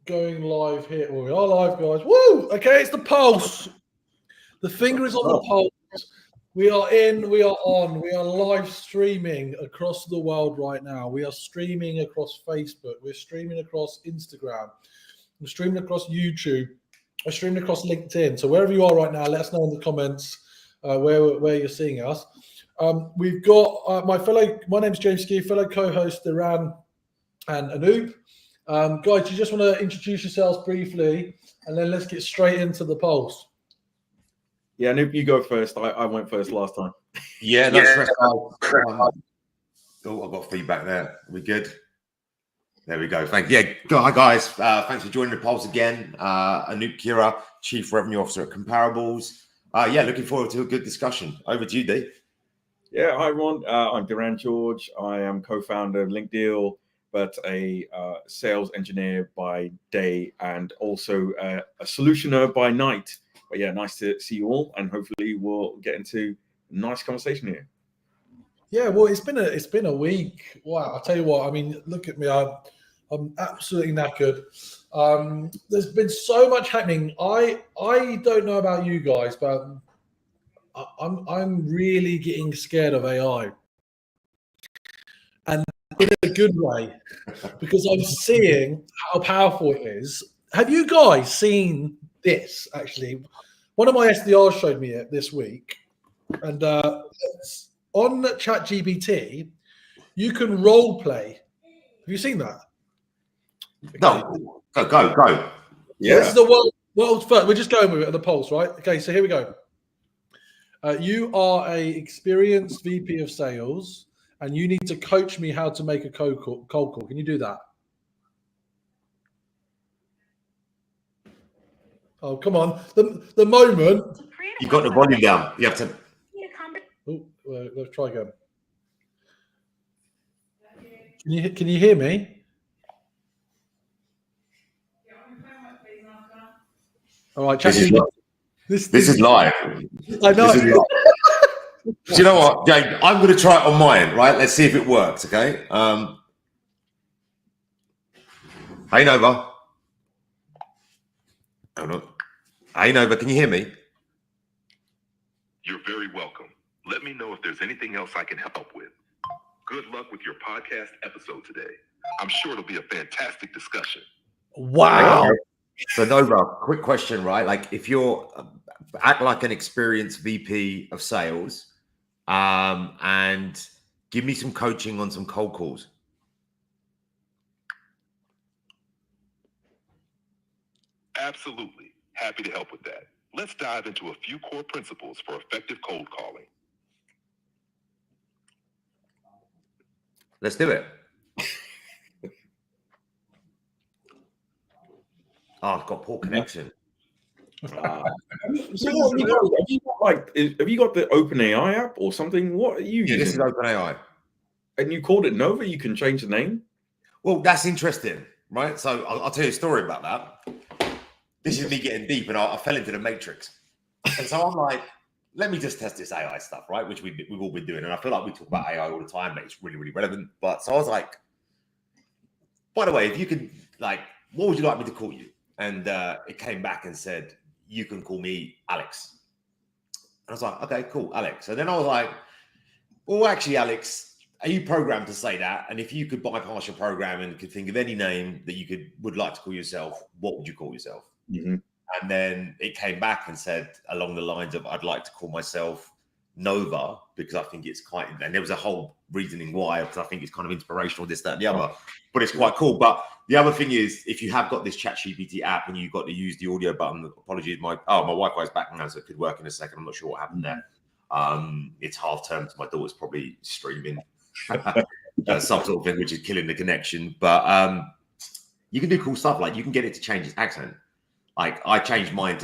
going live here. Well, we are live, guys. Woo! Okay, it's the pulse. The finger is on the pulse. We are in, we are on, we are live streaming across the world right now. We are streaming across Facebook. We're streaming across Instagram. We're streaming across YouTube. We're streaming across LinkedIn. So wherever you are right now, let us know in the comments where you're seeing us. We've got my name's James Ski, fellow co-host Diran and Anup. Guys, you just want to introduce yourselves briefly, and then let's get straight into the polls. Yeah, Anup, you go first. I went first last time. Yeah, that's oh, I've got feedback there. We good? There we go. Thank you. Yeah, hi guys. Thanks for joining the polls again. Anup Khera, Chief Revenue Officer at Comparables. Yeah, looking forward to a good discussion. Over to you, D. Yeah, hi everyone. I'm Diran George. I am co-founder of LinkDeal, but a sales engineer by day and also a solutioner by night. But yeah, nice to see you all, and hopefully we'll get into a nice conversation here. Yeah, well, it's been a week. Wow, I'll tell you what. I mean, look at me. I'm absolutely knackered. There's been so much happening. I don't know about you guys, but I'm really getting scared of AI, and in a good way, because I'm seeing how powerful it is. Have you guys seen this? Actually, one of my SDRs showed me it this week, and it's on ChatGPT. You can role play. Have you seen that? Okay. No, go. Yeah, so this is the world's first. We're just going with it at the pulse, right? Okay, so here we go. You are a experienced VP of sales, and you need to coach me how to make a cold call. Can you do that? Oh, come on. The moment. You got the volume down. You have to. Oh, let's try again. Can you hear me? All right, This is live. I know. Do you know what, Jane? I'm going to try it on mine, right? Let's see if it works, okay? Hey, Nova. Hold on. Hey, Nova, can you hear me? You're very welcome. Let me know if there's anything else I can help with. Good luck with your podcast episode today. I'm sure it'll be a fantastic discussion. Wow. So Nova, quick question, right? Like if you're act like an experienced VP of sales, and give me some coaching on some cold calls. Absolutely. Happy to help with that. Let's dive into a few core principles for effective cold calling. Let's do it. Oh, I've got poor connection. So have you got the OpenAI app or something? What are you using? This is OpenAI. And you called it Nova? You can change the name? Well, that's interesting, right? So I'll tell you a story about that. This is me getting deep, and I fell into the matrix. And so I'm like, let me just test this AI stuff, right? Which we've all been doing. And I feel like we talk about AI all the time, but it's really, really relevant. But so I was like, by the way, if you could, like, what would you like me to call you? And it came back and said, you can call me Alex. And I was like, okay, cool, Alex. And then I was like, well, actually, Alex, are you programmed to say that? And if you could bypass your program and could think of any name that you would like to call yourself, what would you call yourself? Mm-hmm. And then it came back and said along the lines of, I'd like to call myself Nova, because I think it's quite, and there was a whole reasoning why, because I think it's kind of inspirational, this, that, and the other, but it's quite cool. But the other thing is, if you have got this ChatGPT app and you've got to use the audio button, apologies, my Wi-Fi's back now, so it could work in a second. I'm not sure what happened there. It's half term, so my daughter's probably streaming some sort of thing, which is killing the connection. But you can do cool stuff, like you can get it to change its accent. Like I changed mine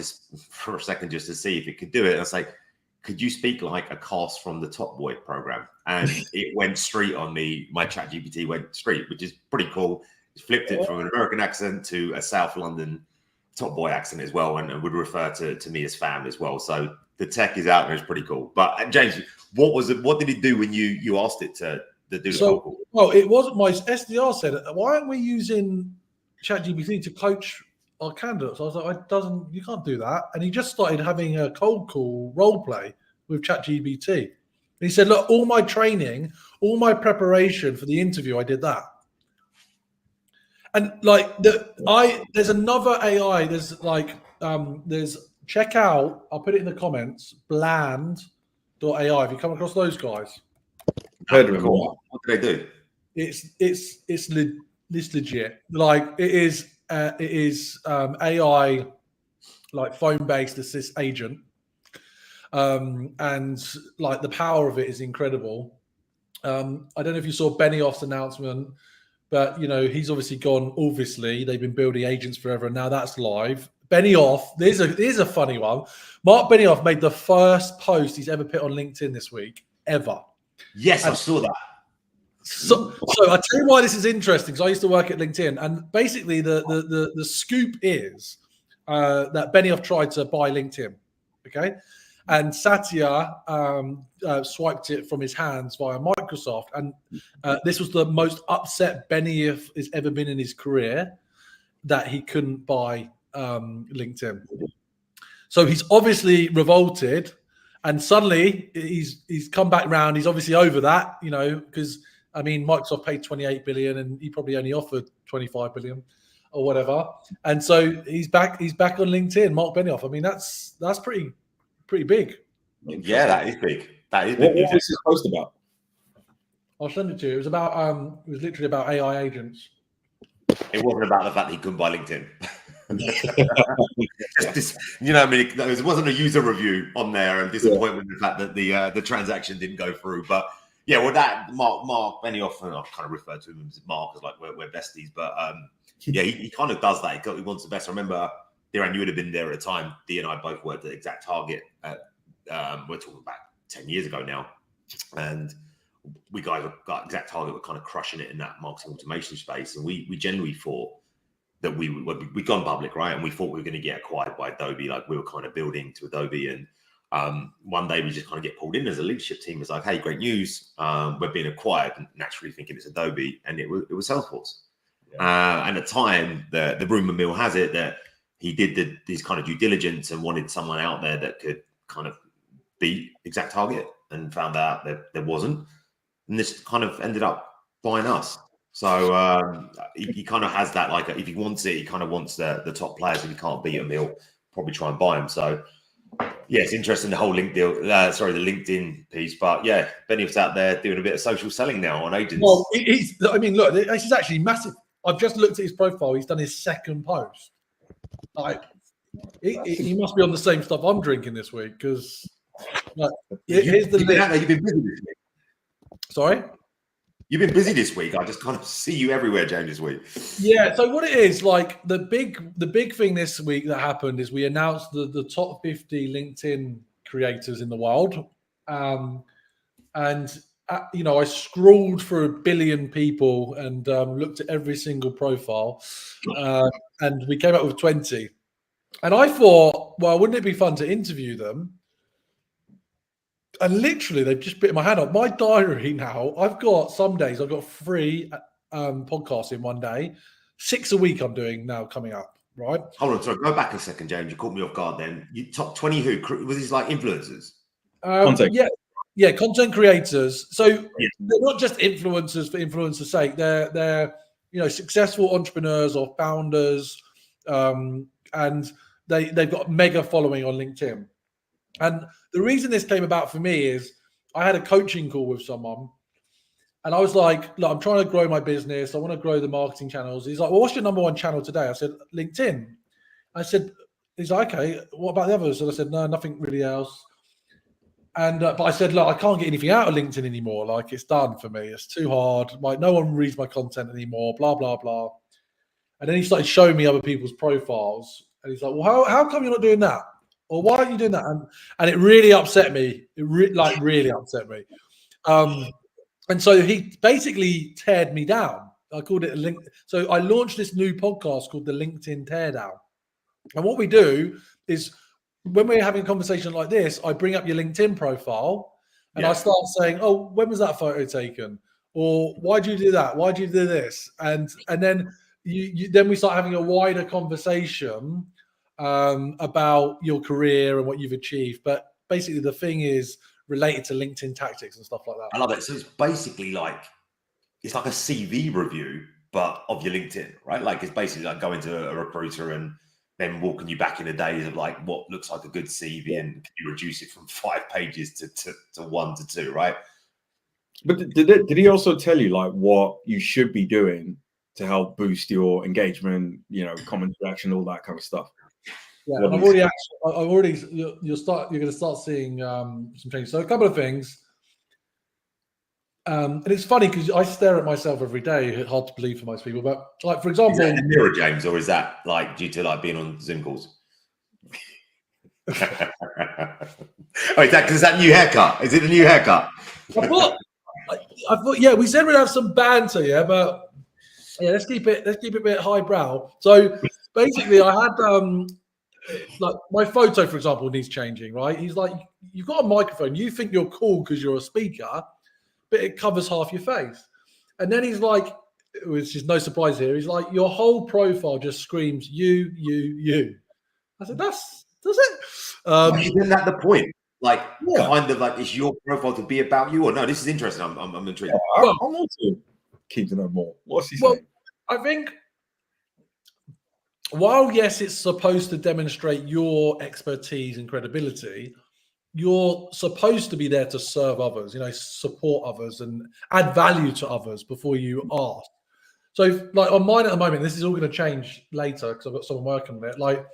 for a second just to see if it could do it. And I was like, could you speak like a cast from the Top Boy program? And it went straight on me. My ChatGPT went straight, which is pretty cool. It flipped it from an American accent to a South London Top Boy accent as well, and would refer to me as fam as well. So the tech is out there. It's pretty cool. But James, what did it do when you asked it to do the call? Well, it wasn't. My SDR said, why aren't we using ChatGPT to coach our candidates. I was like, you can't do that. And he just started having a cold call role play with ChatGPT. And he said, look, all my training, all my preparation for the interview, I did that. And like there's another AI. There's check out. I'll put it in the comments. Bland.ai. Have you come across those guys? Heard of them. What do they do? It's legit. Like it is AI, like phone based assist agent, and like the power of it is incredible. I don't know if you saw Benioff's announcement. But, he's obviously gone, obviously. They've been building agents forever, and now that's live. Benioff, there's a funny one. Mark Benioff made the first post he's ever put on LinkedIn this week, ever. Yes, I saw that. So I tell you why this is interesting, because I used to work at LinkedIn, and basically the scoop is that Benioff tried to buy LinkedIn, okay? And Satya swiped it from his hands via Microsoft. And this was the most upset Benioff has ever been in his career, that he couldn't buy LinkedIn. So he's obviously revolted. And suddenly he's come back round. He's obviously over that, because, Microsoft paid 28 billion and he probably only offered 25 billion or whatever. And so he's back on LinkedIn, Mark Benioff. That's pretty big. Yeah, that is big. That is What big. was this post about? I'll send it to you. It was about it was literally about AI agents. It wasn't about the fact that he couldn't buy LinkedIn. There wasn't a user review on there, and disappointment in the fact that the transaction didn't go through. But yeah, well, that Mark Benioff, and I've kind of referred to him as Mark, as like we're besties. But yeah, he kind of does that. He wants the best. I remember, Diran, you would have been there at the time. Dee and I both worked at Exact Target. We're talking about 10 years ago now, and we guys got Exact Target were kind of crushing it in that marketing automation space, and we genuinely thought that we'd gone public, right? And we thought we were going to get acquired by Adobe, like we were kind of building to Adobe. And one day we just kind of get pulled in as a leadership team. It's like, hey, great news, we're being acquired, and naturally thinking it's Adobe, and it was Salesforce. Yeah. And at the time, the rumor mill has it that he did these kind of due diligence and wanted someone out there that could kind of beat Exact Target, and found out that there wasn't. And this kind of ended up buying us. So he kind of has that, like, if he wants it, he kind of wants the top players. If he can't beat them, he'll probably try and buy them. So yeah, it's interesting, the whole the LinkedIn piece. But yeah, Benioff's out there doing a bit of social selling now on agents. Well, look, this is actually massive. I've just looked at his profile. He's done his second post. Like, he must be on the same stuff I'm drinking this week, because here's the list. You've been busy this week. Sorry? You've been busy this week. I just kind of see you everywhere, James, this week. Yeah. So what it is, like, the big thing this week that happened is we announced the top 50 LinkedIn creators in the world. I scrolled through 1 billion people and looked at every single profile, and we came up with 20. And I thought, well, wouldn't it be fun to interview them? And literally, they've just bitten my hand off. My diary now, some days I've got 3 podcasts in one day. 6 a week I'm doing now coming up, right? Hold on, sorry, go back a second, James. You caught me off guard then. You top 20 who? Was these like influencers? Yeah, content creators. So they're not just influencers for influencers' sake. They're successful entrepreneurs or founders, and they've got a mega following on LinkedIn. And the reason this came about for me is I had a coaching call with someone, and I was like, look, I'm trying to grow my business. I want to grow the marketing channels. He's like, well, what's your number one channel today? I said, LinkedIn. He's like, okay, what about the others? And I said, no, nothing really else. And but I said, look, I can't get anything out of LinkedIn anymore. Like, it's done for me. It's too hard. Like, no one reads my content anymore, blah, blah, blah. And then he started showing me other people's profiles. And he's like, well, how come you're not doing that? Or why aren't you doing that? And it really upset me. It really upset me. And so he basically teared me down. I called it a link. So I launched this new podcast called the LinkedIn Teardown. And what we do is, when we're having a conversation like this, I bring up your LinkedIn profile and I start saying, oh, when was that photo taken? Or why do you do that? Why do you do this? And then then we start having a wider conversation about your career and what you've achieved. But basically, the thing is related to LinkedIn tactics and stuff like that. I love it. So it's basically like it's like a CV review, but of your LinkedIn, right? Like it's basically like going to a recruiter and then walking you back in the days of like what looks like a good CV and can you reduce it from 5 pages to 1 to 2, right? But did he also tell you like what you should be doing to help boost your engagement, comment interaction, all that kind of stuff? Yeah, and you're going to start seeing some changes. So a couple of things. And it's funny because I stare at myself every day. It's hard to believe for most people, but like for example, is that in the mirror, James, or is that like due to like being on Zoom calls? Oh, is that new haircut? Is it the new haircut? I thought, yeah, we said we'd have some banter, yeah, but yeah, let's keep it a bit highbrow. So basically, I had like my photo, for example, needs changing, right? He's like, you've got a microphone, you think you're cool because you're a speaker, but it covers half your face. And then he's like, which is no surprise here, he's like, your whole profile just screams you. I said, does it? Isn't that the point? Like, kind of like, is your profile to be about you or no? This is interesting. I'm intrigued. I want to keep to know more. What's he saying? I think while yes, it's supposed to demonstrate your expertise and credibility, you're supposed to be there to serve others, support others and add value to others before you ask. So like on mine at the moment, this is all going to change later because I've got someone working on it. Like,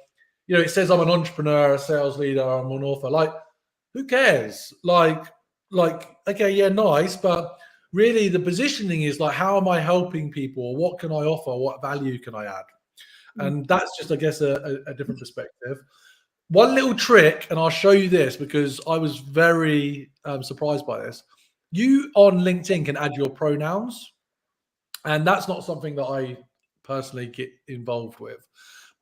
it says I'm an entrepreneur, a sales leader, I'm an author. Like, who cares? Like, okay, yeah, nice. But really the positioning is like, how am I helping people? What can I offer? What value can I add? And that's just, I guess, a different perspective. One little trick, and I'll show you this because I was very surprised by this. You on LinkedIn can add your pronouns, and that's not something that I personally get involved with.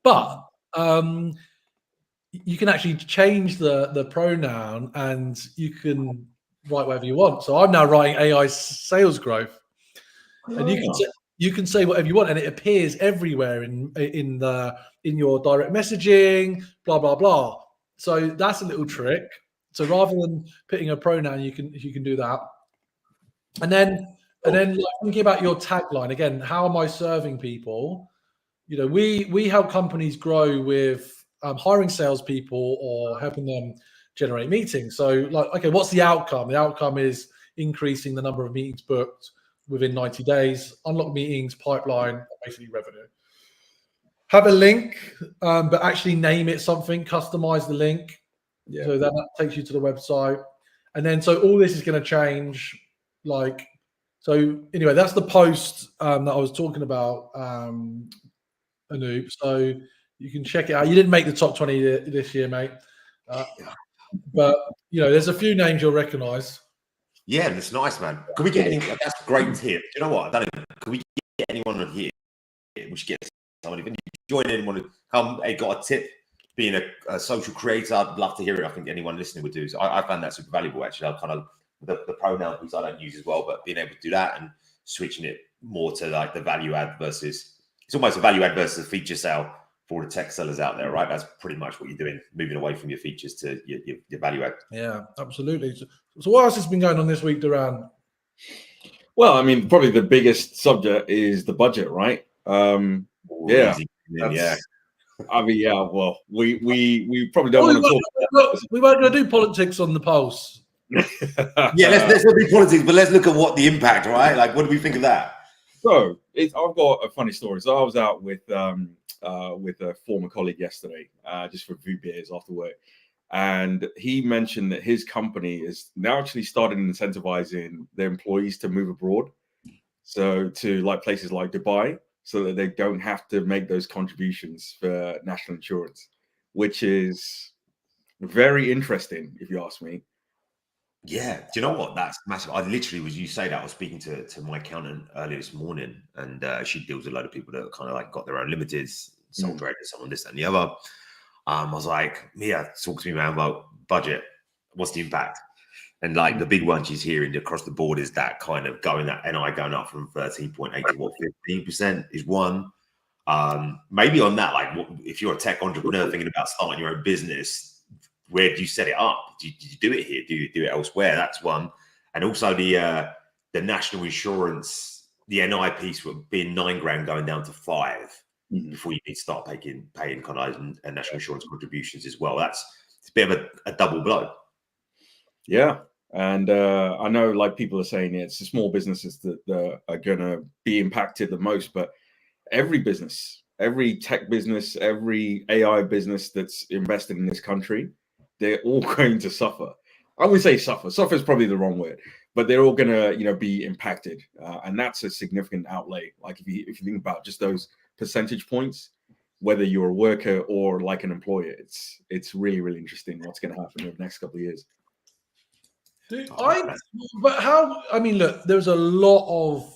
But you can actually change the pronoun, and you can write whatever you want. So I'm now writing AI sales growth, and you can say whatever you want, and it appears everywhere in your direct messaging, blah blah blah. So that's a little trick. So rather than putting a pronoun, you can do that. And then like, thinking about your tagline again, how am I serving people? We help companies grow with hiring salespeople or helping them generate meetings. So like, okay, what's the outcome? The outcome is increasing the number of meetings booked within 90 days, unlock meetings, pipeline, basically revenue. Have a link, but actually name it something, customize the link. Yeah. So that takes you to the website. And then, so all this is going to change. Like, so anyway, that's the post that I was talking about, Anup. So you can check it out. You didn't make the top 20 this year, mate. But, there's a few names you'll recognize. Yeah, that's nice, man. Can we get anyone? That's a great tip. Do you know what? I don't know. Can we get anyone on here? We should get somebody. If you join in, want to come, hey, got a tip, being a social creator, I'd love to hear it. I think anyone listening would do. So I found that super valuable, actually. I kind of, the pronoun piece I don't use as well, but being able to do that and switching it more to like the value add versus, it's almost a value add versus a feature sale for the tech sellers out there, right? That's pretty much what you're doing, moving away from your features to your value add. Yeah, absolutely. So what else has been going on this week, Diran? Well, I mean, probably the biggest subject is the budget, right? I mean, yeah. Well, we probably don't want to talk. We weren't going to do politics on the pulse. Yeah, let's not do politics, but let's look at what the impact, right? Like, what do we think of that? So I've got a funny story. So I was out with a former colleague yesterday, just for a few beers after work. And he mentioned that his company is now actually started incentivizing their employees to move abroad. So to like places like Dubai, so that they don't have to make those contributions for national insurance, which is very interesting, if you ask me. Yeah, do you know what? That's massive. I literally you say that I was speaking to my accountant earlier this morning, and she deals with a lot of people that are kind of like got their own limiteds, sole traders, someone this and the other. I was like, Mia, talk to me, man, about budget. What's the impact? And like the big one she's hearing across the board is that kind of that NI going up from 13.8 to 15% is one. Maybe on that, like if you're a tech entrepreneur thinking about starting your own business, where do you set it up? Do you do it here? Do you do it elsewhere? That's one. And also the national insurance, the NI piece would be £9,000 going down to 5 before you need to start paying kind of national insurance contributions as well. It's a bit of a double blow. Yeah. And I know like people are saying it's the small businesses that are going to be impacted the most, but every business, every tech business, every AI business that's invested in this country, they're all going to suffer. I would say suffer. Suffer is probably the wrong word, but they're all going to, be impacted. And that's a significant outlay. Like if you think about just those percentage points, whether you're a worker or like an employer, it's really, really interesting what's going to happen in the next couple of years. But how? I mean, look, there was a lot of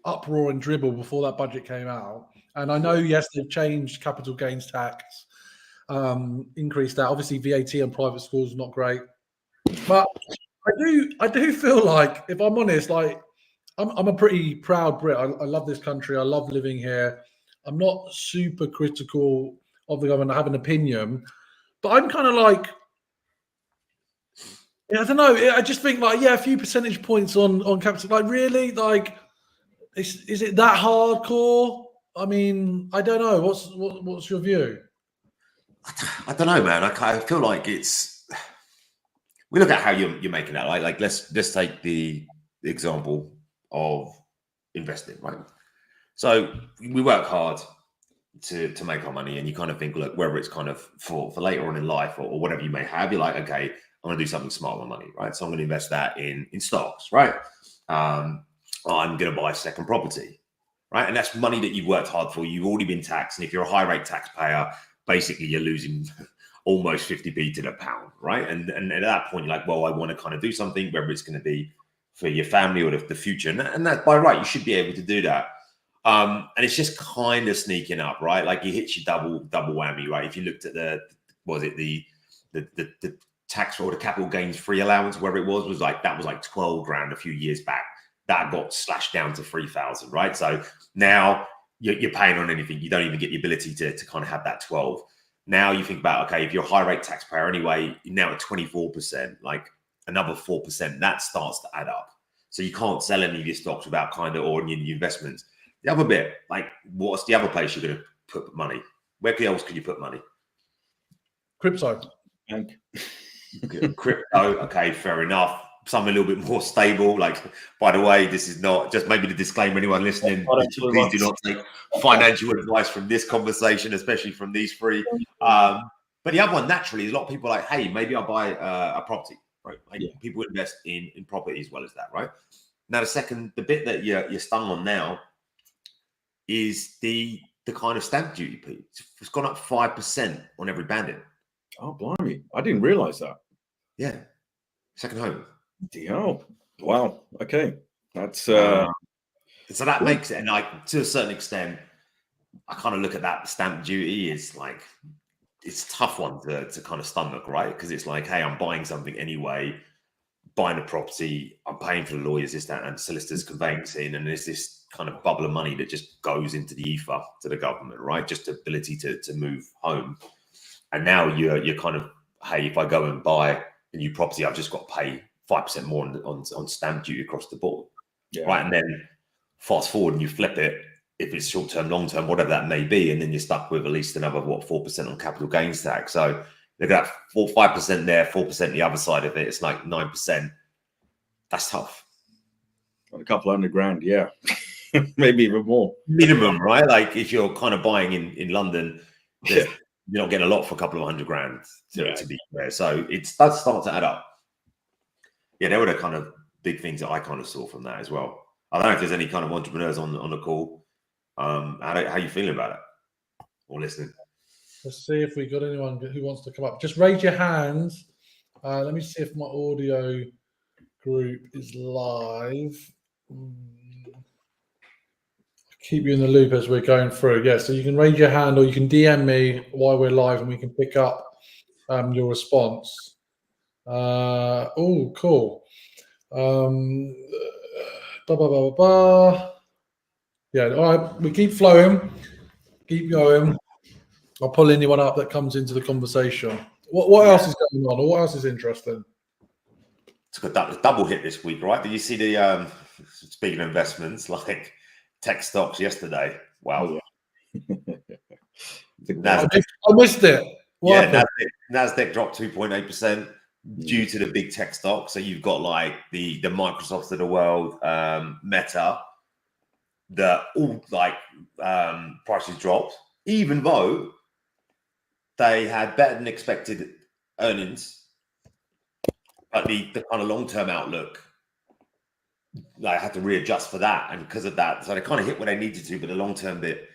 uproar and dribble before that budget came out, and I know, yes, they've changed capital gains tax, increased that. Obviously, VAT on private schools is not great, but I do feel like, if I'm honest, like I'm a pretty proud Brit. I love this country. I love living here. I'm not super critical of the government. I have an opinion, but I'm kind of like, I don't know. I just think like, a few percentage points on capital. Like, really, like, is it that hardcore? I mean, I don't know. What's your view? I don't know, man. I feel like we look at how you're making that. Like let's take the example of investing, right? So we work hard to make our money, and you kind of think, look, whether it's kind of for later on in life or whatever you may have, you're like, okay, I'm going to do something smart with my money, right? So I'm going to invest that in stocks, right? I'm going to buy a second property, right? And that's money that you've worked hard for. You've already been taxed. And if you're a high rate taxpayer, basically you're losing almost 50p to the pound, right? And at that point, you're like, well, I want to kind of do something, whether it's going to be for your family or the future. And that by right, you should be able to do that. And it's just kind of sneaking up, right? Like it hits you double whammy, right? If you looked at the tax or the capital gains free allowance, wherever it was like, that was like 12 grand a few years back. That got slashed down to 3,000, right? So now you're paying on anything. You don't even get the ability to kind of have that 12. Now you think about, okay, if you're a high rate taxpayer anyway, you're now at 24%, like another 4%, that starts to add up. So you can't sell any of your stocks without kind of, or your investments. The other bit, like what's the other place you're going to put money? Where else could you put money? Crypto. Crypto, okay, fair enough. Some a little bit more stable. Like, by the way, this is not just maybe the disclaimer. Anyone listening, please do not take financial advice from this conversation, especially from these three. But the other one, naturally, is a lot of people are like, hey, maybe I'll buy a property, right? Like people invest in property as well as that, right? Now, the bit that you're stung on now is the kind of stamp duty piece. It's gone up 5% on every banding. Oh, blimey. I didn't realize that. Yeah. Second home. Oh, wow. Okay. That's so that makes it, and to a certain extent, I kind of look at that stamp duty is like, it's a tough one to kind of stomach, right? Because it's like, hey, I'm buying something anyway, buying a property, I'm paying for the lawyers, this, that, and solicitors, conveyancing, and there's this kind of bubble of money that just goes into the ether to the government, right? Just the ability to move home. And now you're kind of, hey, if I go and buy a new property, I've just got to pay 5% more on stamp duty across the board, right? And then fast forward and you flip it, if it's short term, long term, whatever that may be, and then you're stuck with at least another 4% on capital gains tax. So look at that 5% there, 4% the other side of it. It's like 9%. That's tough. A couple $100,000, yeah, maybe even more minimum, right? Like if you're kind of buying in London, you're not getting a lot for a couple of $100,000 to be fair. So it does start to add up. Yeah, there were the kind of big things that I kind of saw from that as well. I don't know if there's any kind of entrepreneurs on the call. How are you feeling about it or listening? Let's see if we got anyone who wants to come up. Just raise your hands. Let me see if my audio group is live. Keep you in the loop as we're going through. Yeah, so you can raise your hand or you can DM me while we're live and we can pick up your response. Oh, cool. Yeah, all right. We keep flowing, keep going. I'll pull anyone up that comes into the conversation. What else is going on, or what else is interesting? Took a double hit this week, right? Did you see the speaking of investments, like tech stocks yesterday? Wow. I missed it. What happened? Nasdaq dropped 2.8% due to the big tech stocks. So you've got like the Microsofts of the world, Meta, that all like prices dropped, even though they had better than expected earnings. But the kind of long-term outlook, I had to readjust for that, and because of that, so they kind of hit what they needed to, but the long-term bit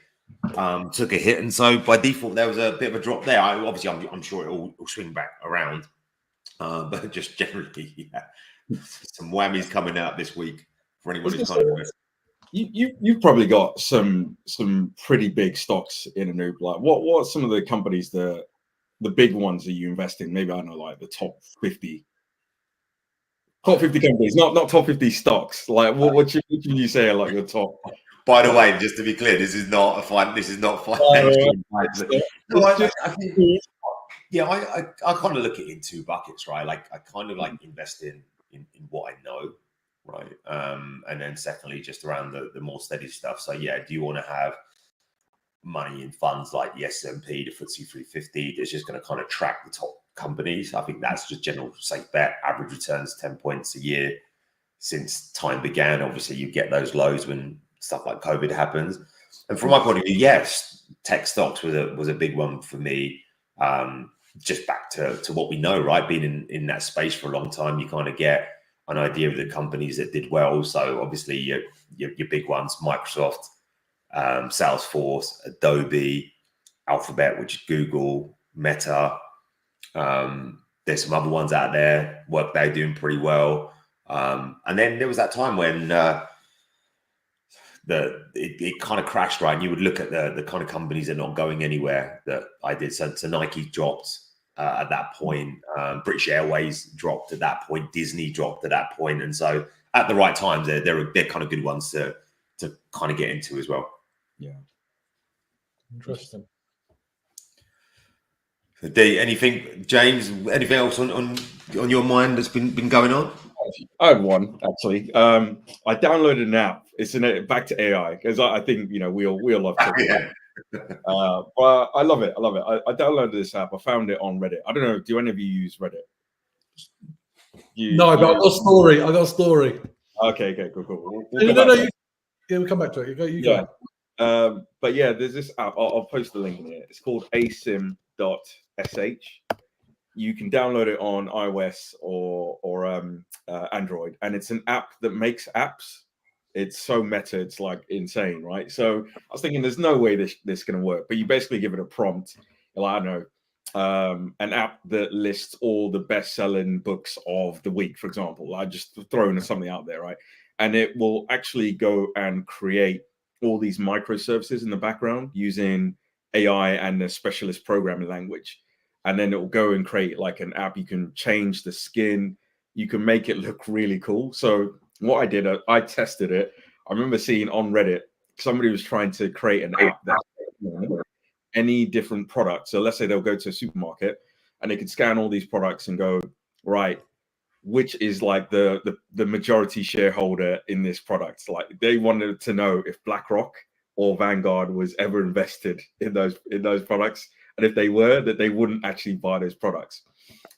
took a hit, and so by default there was a bit of a drop there. I'm sure it will swing back around, but just generally, some whammies coming out this week for anyone who's kind of invested. You've probably got some pretty big stocks in Anup. Like what are some of the companies the big ones that you invest in? Maybe I know like the top 50 companies, not top 50 stocks. Like what would you say are like your top? By the way, just to be clear, this is not financial advice. No, I think, yeah, I kind of look at it in two buckets, right? Like I kind of like invest in what I know, right? And then secondly, just around the more steady stuff. So yeah, do you want to have money in funds like the S&P, the FTSE 350 that's just going to kind of track the top companies? I think that's just general safe bet. Average returns 10 points a year since time began. Obviously, you get those lows when stuff like COVID happens. And from my point of view, yes, tech stocks was a big one for me. Just back to what we know, right? Being in that space for a long time, you kind of get an idea of the companies that did well. So obviously your big ones, Microsoft, Salesforce, Adobe, Alphabet, which is Google, Meta. There's some other ones out there, Workday doing pretty well. And then there was that time when it kind of crashed, right? And you would look at the kind of companies that are not going anywhere that I did. So Nike dropped at that point. British Airways dropped at that point. Disney dropped at that point. And so at the right times, they're kind of good ones to kind of get into as well. Yeah. Interesting. Anything, James? Anything else on your mind that's been going on? I had one actually. I downloaded an app. It's back to AI because I think we all love talking about it. But I love it. I downloaded this app. I found it on Reddit. I don't know. Do any of you use Reddit? No, but I got a story. Okay, cool. No. We'll come back to it. You go. But yeah, there's this app. I'll post the link in here. It's called asim.sh. You can download it on iOS or Android, and it's an app that makes apps. It's so meta, it's like insane, right? So I was thinking, there's no way this is going to work. But you basically give it a prompt, like, I don't know, an app that lists all the best-selling books of the week, for example. I just throwing something out there, right? And it will actually go and create all these microservices in the background using AI and a specialist programming language. And then it will go and create like an app. You can change the skin. You can make it look really cool. So what I did, I tested it. I remember seeing on Reddit, somebody was trying to create an app that any different product. So let's say they'll go to a supermarket and they can scan all these products and go, right, which is like the majority shareholder in this product. Like they wanted to know if BlackRock or Vanguard was ever invested in those products. And if they were, that they wouldn't actually buy those products.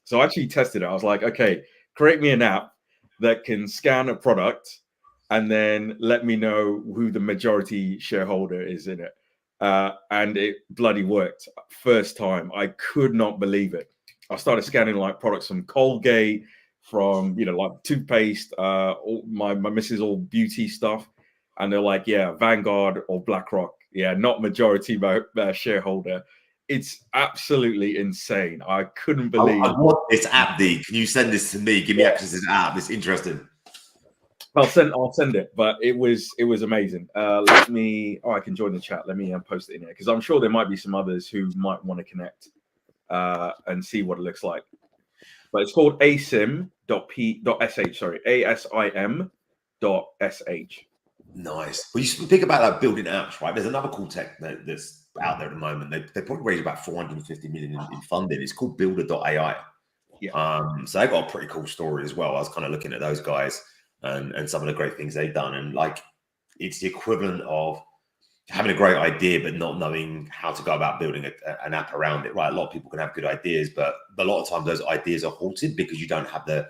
So I actually tested it. I was like, okay, create me an app that can scan a product and then let me know who the majority shareholder is in it. And it bloody worked. First time. I could not believe it. I started scanning like products from Colgate, from, like toothpaste, all my missus, all beauty stuff. And they're like, yeah, Vanguard or BlackRock. Yeah, not majority shareholder. It's absolutely insane. I couldn't believe. I want this app, D. Can you send this to me? Give me access to this app. It's interesting. I'll send it. But it was amazing. I can join the chat. Let me post it in here because I'm sure there might be some others who might want to connect and see what it looks like. But it's called asim.sh. Sorry, asim.sh. Nice. Well, you think about like building apps, right? There's another cool tech that's out there at the moment. They probably raised about 450 million in funding. It's called Builder.ai. So they got a pretty cool story as well. I was kind of looking at those guys and some of the great things they've done. And like, it's the equivalent of having a great idea, but not knowing how to go about building an app around it, right? A lot of people can have good ideas, but a lot of times those ideas are halted because you don't have the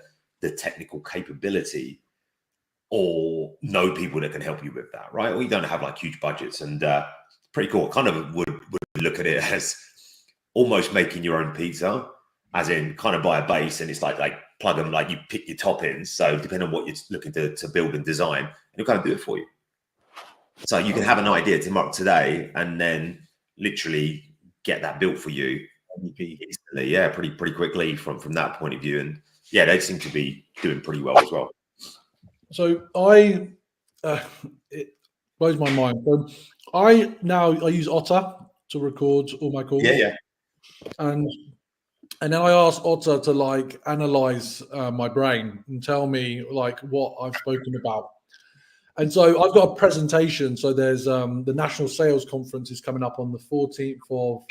technical capability or know people that can help you with that, right? Or you don't have like huge budgets. And pretty cool. I kind of would look at it as almost making your own pizza, as in kind of buy a base and it's like plug them, like you pick your toppings. So depending on what you're looking to build and design, it'll kind of do it for you. So you can have an idea today and then literally get that built for you instantly, yeah, pretty quickly from that point of view. And yeah, they seem to be doing pretty well as well. So it blows my mind. So I use Otter to record all my calls. Yeah. And then I asked Otter to like analyze my brain and tell me like what I've spoken about. And so I've got a presentation. So there's the National Sales Conference is coming up on the 14th of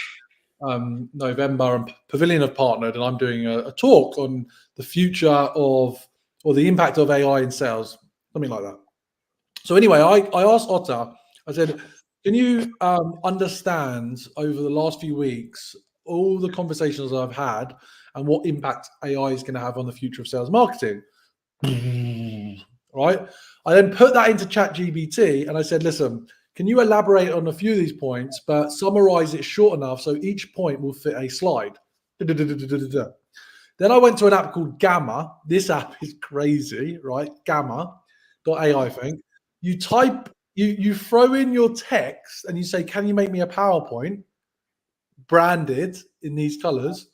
November, and Pavilion have partnered, and I'm doing a talk on the future of, or the impact of AI in sales, something like that. So anyway, I asked Otter, I said, can you understand over the last few weeks all the conversations I've had and what impact AI is going to have on the future of sales marketing? Right? I then put that into ChatGPT and I said, listen, can you elaborate on a few of these points, but summarize it short enough so each point will fit a slide? Then I went to an app called Gamma. This app is crazy, right? Gamma.ai, I think. You type, you throw in your text and you say, can you make me a PowerPoint branded in these colors?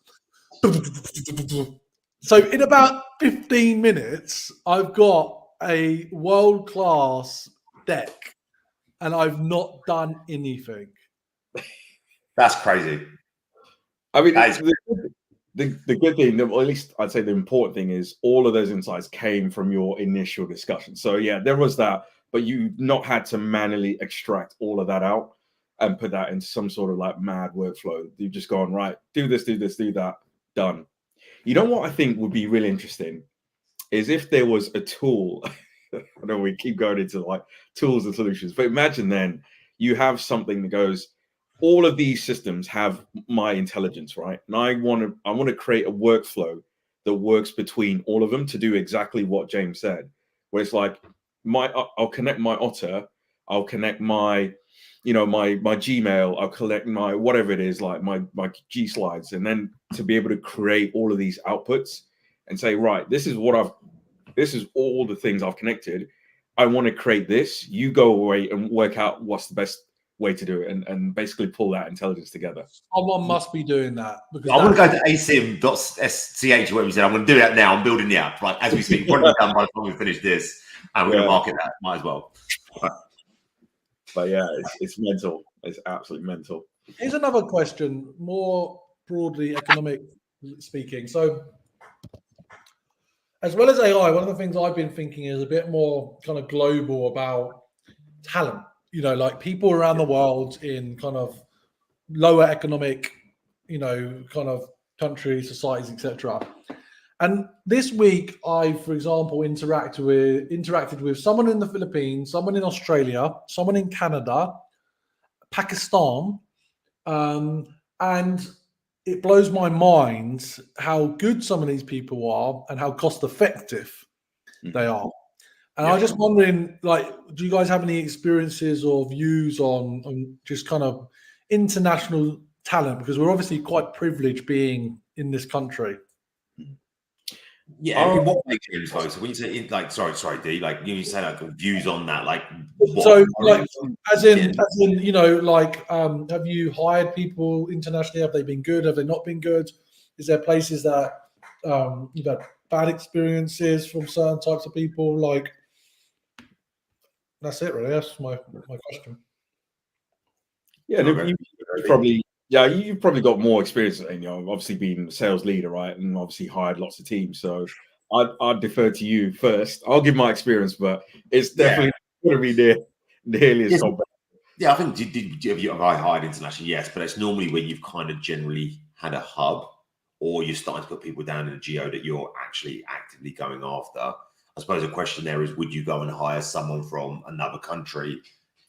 So in about 15 minutes, I've got a world-class deck and I've not done anything. That's crazy. I mean, the good thing, or at least I'd say the important thing, is all of those insights came from your initial discussion. So yeah, there was that, but you not had to manually extract all of that out and put that into some sort of like mad workflow. You've just gone, right, do this, do that, done. You know what I think would be really interesting is if there was a tool. I know we keep going into like tools and solutions, but imagine then you have something that goes, all of these systems have my intelligence, right? And I want to create a workflow that works between all of them to do exactly what James said, where it's like I'll connect my Otter, I'll connect my, my Gmail, I'll connect my whatever it is, like my G slides, and then to be able to create all of these outputs and say, right, this is all the things I've connected. I want to create this. You go away and work out what's the best way to do it, and basically pull that intelligence together. Someone must be doing that. Because I want to go to asim.sch, where we said, I'm going to do that now. I'm building the app, right, as we speak. Probably done by the time we finish this. And we're going to market that. Might as well. But yeah, it's mental. It's absolutely mental. Here's another question, more broadly economic speaking. So as well as AI, one of the things I've been thinking is a bit more kind of global about talent, like people around the world in kind of lower economic, kind of countries, societies, etc. And this week, I, for example, interacted with someone in the Philippines, someone in Australia, someone in Canada, Pakistan, and it blows my mind how good some of these people are and how cost effective they are. And I was just wondering, like, do you guys have any experiences or views on just kind of international talent? Because we're obviously quite privileged being in this country. Yeah, what makes you though? So when you say sorry, D, like you say like views on that, like so like as in have you hired people internationally? Have they been good? Have they not been good? Is there places that you've had bad experiences from certain types of people? Like that's it, really. That's my question. Yeah, you've probably got more experience, and obviously being a sales leader, right, and obviously hired lots of teams. So I'd defer to you first. I'll give my experience, but it's definitely going to be there. nearly as Yes. complex. Yeah, I think have you hired internationally? Yes, but it's normally where you've kind of generally had a hub, or you're starting to put people down in a geo that you're actually actively going after. I suppose the question there is, would you go and hire someone from another country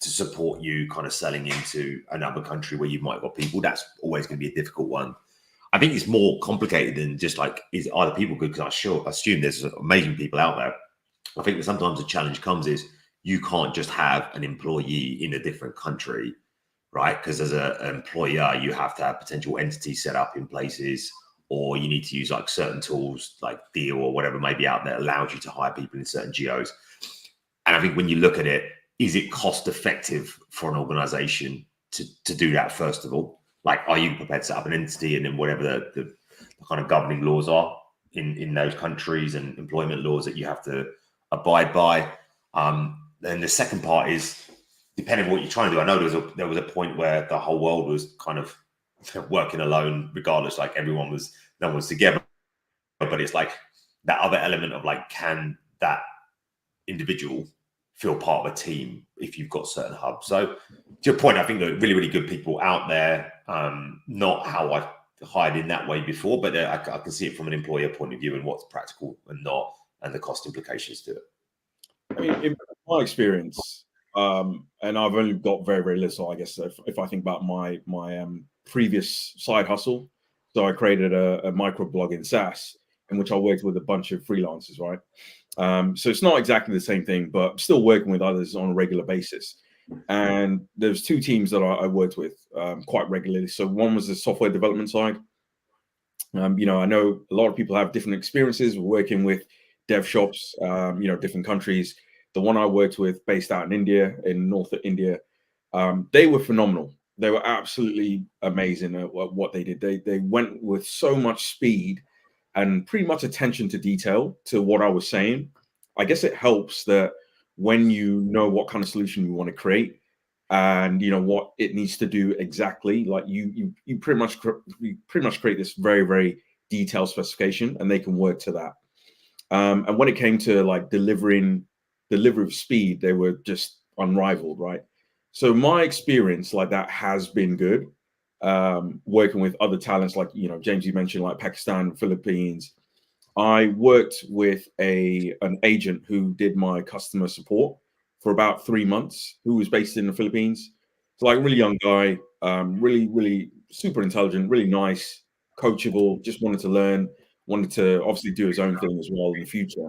to support you kind of selling into another country where you might got people? That's always going to be a difficult one. I think it's more complicated than just like, are the people good? Because I assume there's amazing people out there. I think that sometimes the challenge comes is you can't just have an employee in a different country, right? Because as an employer, you have to have potential entities set up in places, or you need to use like certain tools like Deal or whatever may be out there allows you to hire people in certain geos. And I think when you look at it, is it cost effective for an organization to do that first of all? Like, are you prepared to set up an entity and then whatever the kind of governing laws are in those countries and employment laws that you have to abide by? Then the second part is, depending on what you're trying to do. I know there was a point where the whole world was kind of working alone, regardless. Like no one was together. But it's like that other element of like, can that individual feel part of a team if you've got certain hubs? So to your point, I think there are really, really good people out there. Not how I've hired in that way before, but I can see it from an employer point of view and what's practical and not, and the cost implications to it. I mean, in my experience, and I've only got very, very little, I guess, if I think about my previous side hustle. So I created a microblog in SaaS in which I worked with a bunch of freelancers, right? So it's not exactly the same thing, but I'm still working with others on a regular basis. And there's two teams that I worked with quite regularly. So one was the software development side. I know a lot of people have different experiences working with dev shops, different countries. The one I worked with based out in India, in north of India, they were phenomenal. They were absolutely amazing at what they did. They went with so much speed and pretty much attention to detail to what I was saying. I guess it helps that when you know what kind of solution you want to create and you know what it needs to do exactly, like you pretty much create this very, very detailed specification and they can work to that. And when it came to like delivery of speed, they were just unrivaled, right? So my experience like that has been good. Working with other talents like, James, you mentioned like Pakistan, Philippines. I worked with an agent who did my customer support for about 3 months, who was based in the Philippines. So like really young guy, really, really super intelligent, really nice, coachable, just wanted to learn, wanted to obviously do his own thing as well in the future.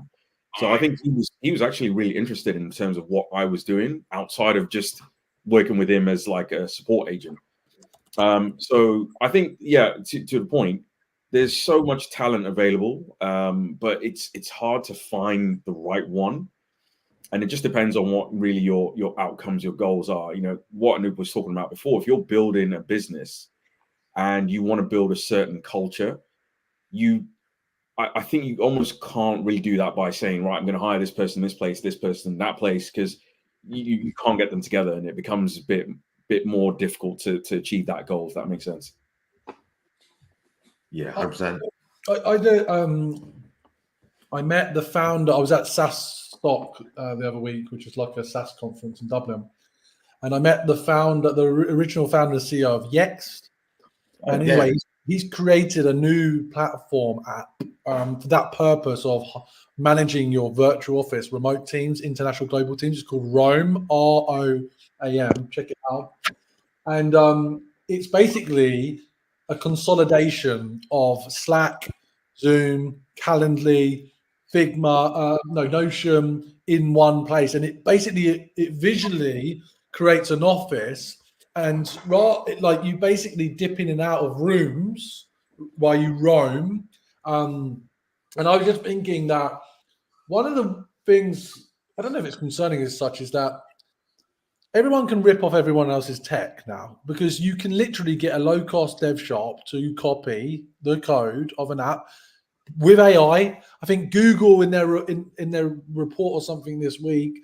So I think he was actually really interested in terms of what I was doing outside of just working with him as like a support agent. So I think, to the point, there's so much talent available, but it's hard to find the right one. And it just depends on what really your outcomes, your goals are. What Anup was talking about before, if you're building a business and you want to build a certain culture, I think you almost can't really do that by saying, right, I'm going to hire this person, this person, that place, because you can't get them together and it becomes a bit more difficult to achieve that goal, if that makes sense. Yeah, 100%. I did. I met the founder. I was at SaaS Stock the other week, which was like a SaaS conference in Dublin, and I met the original founder, CEO of Yext. And anyway, he's created a new platform app for that purpose of managing your virtual office, remote teams, international global teams. It's called Roam, ROAM. Check it out. And it's basically a consolidation of Slack, Zoom, Calendly, Figma, Notion in one place. And it basically, it visually creates an office, and like you basically dip in and out of rooms while you roam. And I was just thinking that one of the things, I don't know if it's concerning as such, is that everyone can rip off everyone else's tech now, because you can literally get a low-cost dev shop to copy the code of an app with AI. I think Google in their report or something this week,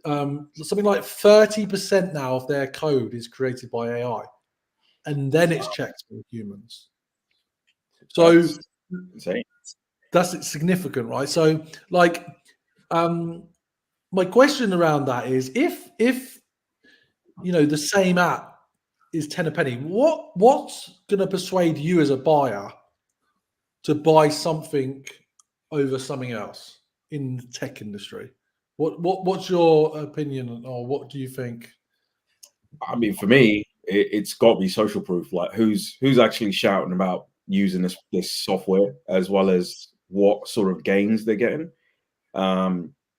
something like 30% now of their code is created by AI, and then it's checked by humans. So Insane. that's significant, right? So like, my question around that is, if the same app is 10 a penny, what's going to persuade you as a buyer to buy something over something else in the tech industry? What's your opinion, or what do you think? I mean, for me, it's got to be social proof. Like, who's actually shouting about using this software, as well as what sort of gains they're getting.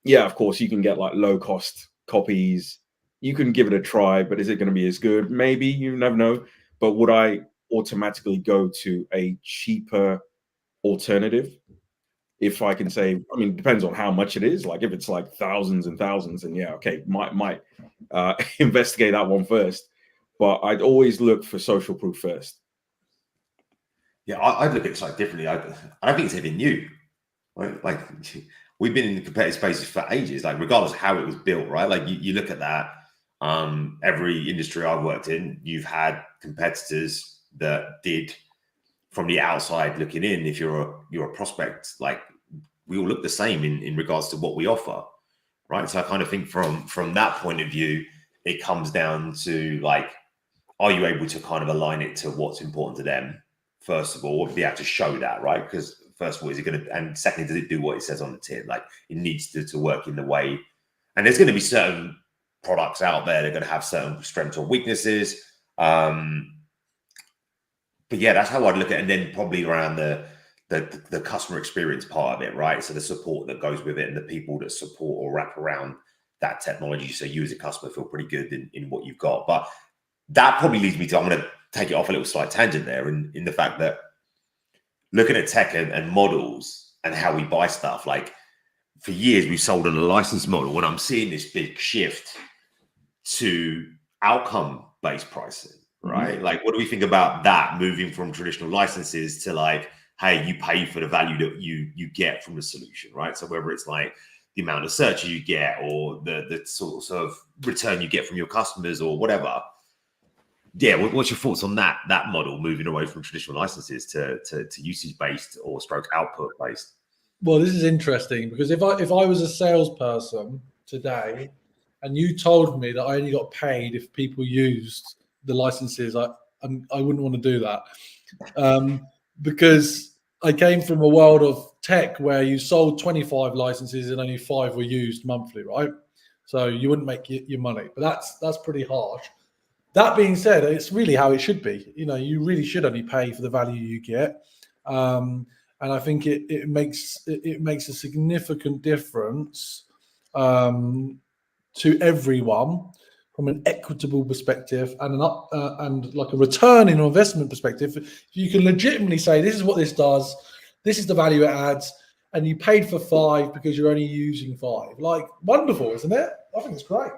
Yeah, of course, you can get like low cost copies. You can give it a try, but is it going to be as good? Maybe, you never know. But would I automatically go to a cheaper alternative if I can say? I mean, it depends on how much it is. Like, if it's like thousands and thousands, and yeah, okay, might investigate that one first. But I'd always look for social proof first. Yeah, I'd look at it slightly differently. I don't think it's anything new. Right? Like, we've been in the competitive spaces for ages, like regardless of how it was built, right? Like you look at that, every industry I've worked in, you've had competitors that did, from the outside looking in, if you're a prospect, like we all look the same in regards to what we offer, right? So I kind of think from that point of view, it comes down to like, are you able to kind of align it to what's important to them? First of all, be able to show that, right? Because first of all, is it going to, and secondly, does it do what it says on the tin? Like, it needs to work in the way. And there's going to be certain products out there that are going to have certain strengths or weaknesses. But yeah, that's how I'd look at it. And then probably around the customer experience part of it, right? So the support that goes with it and the people that support or wrap around that technology, so you as a customer feel pretty good in what you've got. But that probably leads me to, I'm going to take it off a little slight tangent there, in the fact that looking at tech and models and how we buy stuff, like for years we've sold on a license model, and I'm seeing this big shift to outcome-based pricing, right? Mm-hmm. Like, what do we think about that, moving from traditional licenses to like, hey, you pay for the value that you get from the solution, right? So whether it's like the amount of searches you get, or the sort of return you get from your customers, or whatever. Yeah, what's your thoughts on that model, moving away from traditional licenses to usage-based or stroke output-based? Well, this is interesting, because if I was a salesperson today and you told me that I only got paid if people used the licenses, I wouldn't want to do that, because I came from a world of tech where you sold 25 licenses and only 5 were used monthly, right? So you wouldn't make your money, but that's pretty harsh. That being said, it's really how it should be. You really should only pay for the value you get, and I think it makes a significant difference to everyone from an equitable perspective and and like a return in investment perspective. If you can legitimately say, this is what this does, this is the value it adds, and you paid for 5 because you're only using 5. Like, wonderful, isn't it? I think it's great.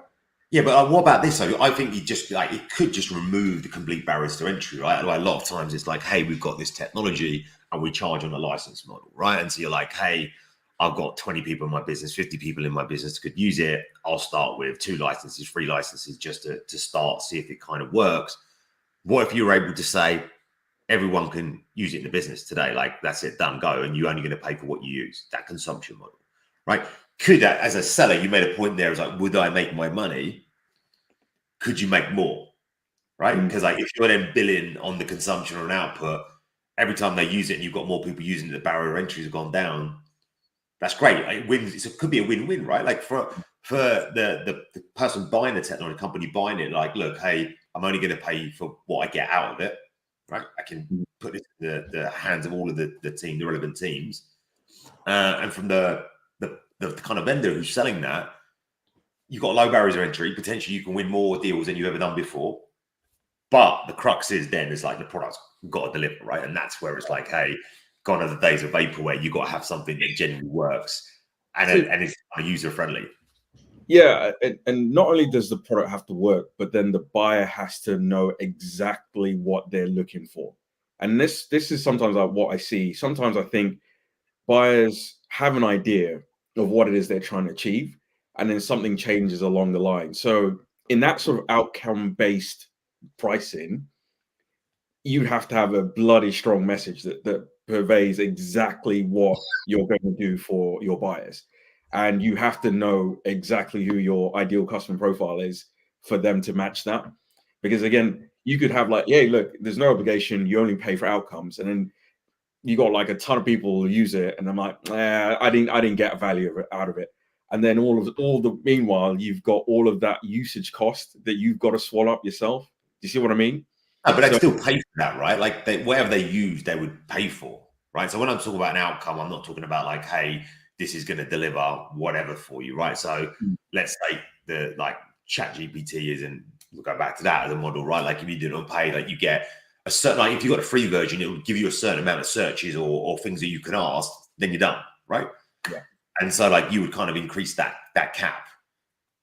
Yeah, but what about this? So I think it could just remove the complete barriers to entry, right? Like, a lot of times it's like, hey, we've got this technology and we charge on a license model, right? And so you're like, hey, I've got 20 people in my business, 50 people in my business could use it. I'll start with 2 licenses, 3 licenses, just to start, see if it kind of works. What if you were able to say, everyone can use it in the business today? Like, that's it, done, go. And you're only going to pay for what you use, that consumption model, right? Could that, as a seller, you made a point there, is like, would I make my money? Could you make more, right? Because like, if you're then billing on the consumption or an output, every time they use it and you've got more people using it, the barrier of entries have gone down. That's great. It wins. It could be a win-win, right? Like for the person buying the technology, company buying it, like, look, hey, I'm only going to pay for what I get out of it, right? I can put it in the hands of all of the relevant teams, and from the kind of vendor who's selling that, you've got low barriers of entry. Potentially, you can win more deals than you've ever done before. But the crux is then is like, the product's got to deliver, right? And that's where it's like, hey, gone are the days of vaporware. You've got to have something that genuinely works and it's kind of user friendly. Yeah, and not only does the product have to work, but then the buyer has to know exactly what they're looking for. And this is sometimes like what I see. Sometimes I think buyers have an idea of what it is they're trying to achieve, and then something changes along the line. So in that sort of outcome-based pricing, you have to have a bloody strong message that purveys exactly what you're going to do for your buyers. and you have to know exactly who your ideal customer profile is for them to match that. Because again, you could have like, yeah, look, there's no obligation, you only pay for outcomes, and then you got like a ton of people who use it, and I'm like, I didn't get a value out of it. And then meanwhile, you've got all of that usage cost that you've got to swallow up yourself. Do you see what I mean? No, but they'd still pay for that, right? Like whatever they use, they would pay for, right? So when I'm talking about an outcome, I'm not talking about like, hey, this is going to deliver whatever for you, right? So let's say the like ChatGPT is, and we'll go back to that as a model, right? Like if you did not pay, like you get a certain, like if you got a free version, it will give you a certain amount of searches or things that you can ask, then you're done, right? Yeah. And so like you would kind of increase that cap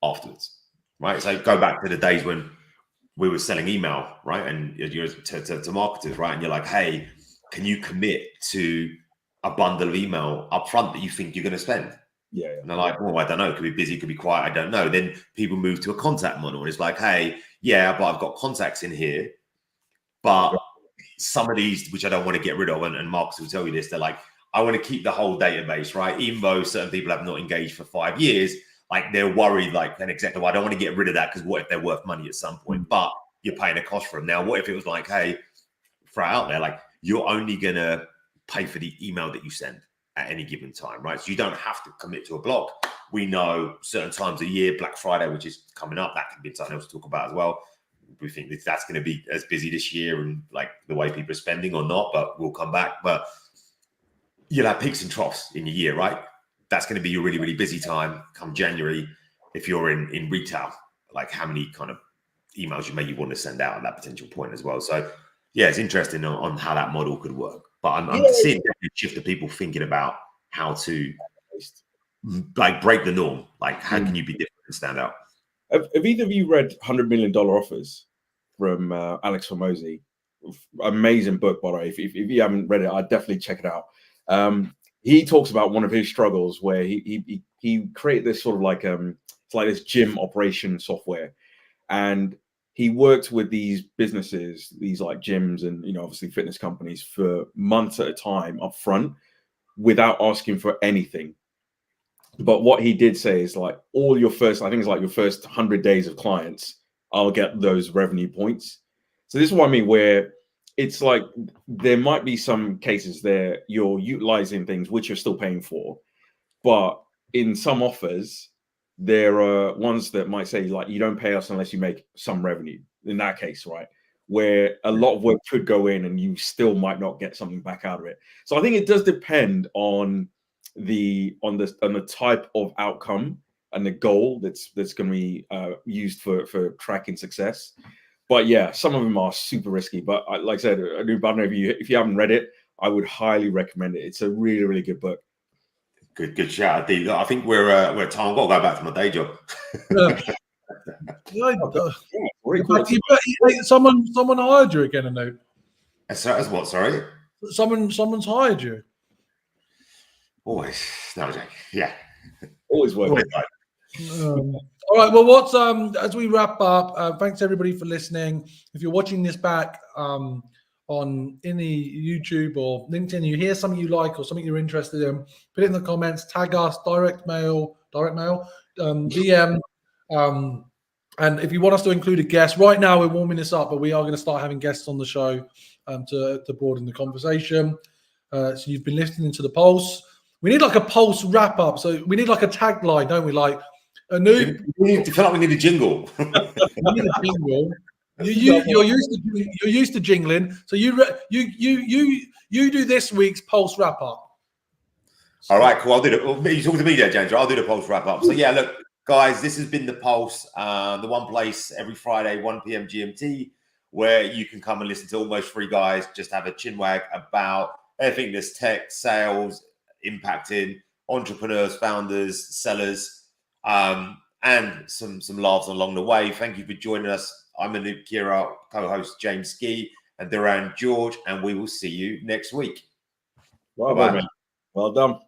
afterwards, right? So go back to the days when we were selling email, right? And you're to marketers, right? And you're like, hey, can you commit to a bundle of email upfront that you think you're going to spend? Yeah. And they're like, well, I don't know. It could be busy, it could be quiet. I don't know. Then people move to a contact model. And it's like, hey, yeah, but I've got contacts in here. But some of these, which I don't want to get rid of, and marketers will tell you this, they're like, I want to keep the whole database, right? Even though certain people have not engaged for 5 years, like they're worried, like an executive, I don't want to get rid of that because what if they're worth money at some point? But you're paying a cost for them. Now, what if it was like, hey, throw it out there, like you're only going to pay for the email that you send at any given time, right? So you don't have to commit to a block. We know certain times a year, Black Friday, which is coming up, that can be something else to talk about as well. We think that's going to be as busy this year and like the way people are spending or not, but we'll come back. But you'll have peaks and troughs in your year, right? That's going to be your really, really busy time come January. If you're in retail, like how many kind of emails you maybe want to send out at that potential point as well. So yeah, it's interesting on how that model could work. But I'm seeing a shift of people thinking about how to like break the norm. Like how can you be different and stand out? Have either of you read $100 Million Offers from Alex Hormozi? Amazing book, by the way. If you haven't read it, I'd definitely check it out. He talks about one of his struggles where he created this sort of like it's like this gym operation software, and he worked with these businesses, these like gyms and obviously fitness companies for months at a time up front without asking for anything. But what he did say is like all your first, I think it's like your first 100 days of clients, I'll get those revenue points. So this is what I mean, where it's like there might be some cases there you're utilizing things which you're still paying for, but in some offers, there are ones that might say like you don't pay us unless you make some revenue. In that case, right, where a lot of work could go in and you still might not get something back out of it. So I think it does depend on the type of outcome and the goal that's going to be used for tracking success. But yeah, some of them are super risky. But like I said, Anup, I don't know if you haven't read it, I would highly recommend it. It's a really, really good book. Good shout, D. I think we're at time. I've got to go back to my day job. Someone hired you again, Anup. As what? Sorry. Someone's hired you. Always. No, Jake. Yeah. Always working. All right. Well, as we wrap up, thanks everybody for listening. If you're watching this back on any YouTube or LinkedIn, you hear something you like or something you're interested in, put it in the comments, tag us, direct mail, DM. And if you want us to include a guest, right now we're warming this up, but we are going to start having guests on the show to broaden the conversation. So you've been listening to The Pulse. We need like a Pulse wrap up. So we need like a tagline, don't we? Like a new. We feel like we need a jingle. We need a jingle. You're used to jingling. So you do this week's Pulse wrap up. All right, cool. I'll do it. You talking to me there, James? I'll do the Pulse wrap up. So yeah, look, guys, this has been The Pulse, the one place every Friday, 1 p.m. GMT, where you can come and listen to almost free guys just have a chinwag about anything that's tech, sales, impacting entrepreneurs, founders, sellers, and some laughs along the way. Thank you for joining us. I'm Anup, Khera, co-host James Ski, and Diran George, and we will see you next week. Well done.